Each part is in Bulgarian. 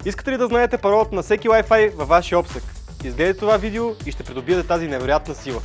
Искате ли да знаете паролата на всеки Wi-Fi във вашия обсек? Изгледайте това видео и ще придобиете тази невероятна сила.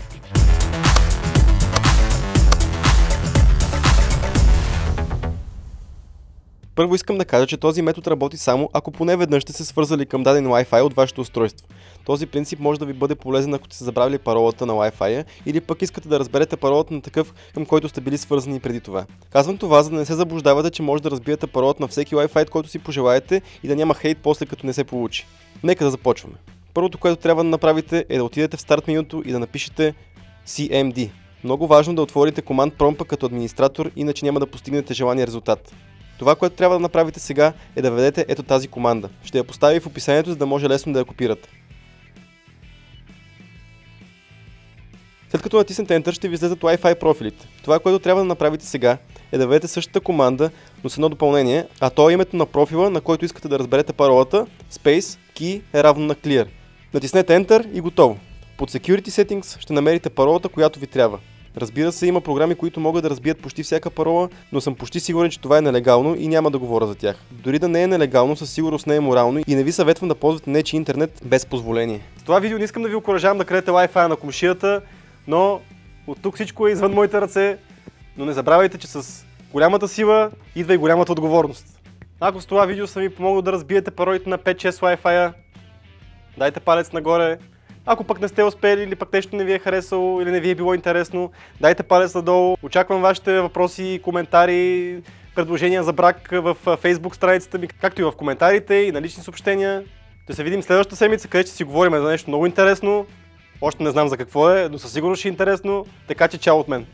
Първо искам да кажа, че този метод работи само ако поне веднъж сте се свързали към даден Wi-Fi от вашето устройство. Този принцип може да ви бъде полезен, ако сте забравили паролата на Wi-Fi или пък искате да разберете паролата на такъв, към който сте били свързани преди това. Казвам това, за да не се заблуждавате, че може да разбиете паролата на всеки Wi-Fi, който си пожелаете и да няма хейт после като не се получи. Нека да започваме. Първото, което трябва да направите, е да отидете в старт менюто и да напишете CMD. Много важно да отворите команд промпта като администратор, иначе няма да постигнете желания резултат. Това, което трябва да направите сега, е да введете ето тази команда. Ще я поставя и в описанието, за да може лесно да я копирате. След като натиснете Enter, ще ви излезат Wi-Fi профилите. Това, което трябва да направите сега, е да введете същата команда, но с едно допълнение, а то е името на профила, на който искате да разберете паролата, Space Key е равно на Clear. Натиснете Enter и готово. Под Security Settings ще намерите паролата, която ви трябва. Разбира се, има програми, които могат да разбият почти всяка парола, но съм почти сигурен, че това е нелегално и няма да говоря за тях. Дори да не е нелегално, със сигурност не е морално и не ви съветвам да ползвате нечи интернет без позволение. С това видео не искам да ви окуражавам да крадете Wi-Fi на комшията, но от тук всичко е извън моите ръце, но не забравяйте, че с голямата сила идва и голямата отговорност. Ако с това видео съм ви помогнал да разбиете паролите на 5-6 Wi-Fi, дайте палец нагоре. Ако пък не сте успели или пък нещо не ви е харесало или не ви е било интересно, дайте палец надолу. Очаквам вашите въпроси, коментари, предложения за брак в Facebook страницата ми, както и в коментарите и на лични съобщения. Ще се видим следващата седмица, където ще си говорим за нещо много интересно. Още не знам за какво е, но със сигурност ще е интересно. Така че чао от мен!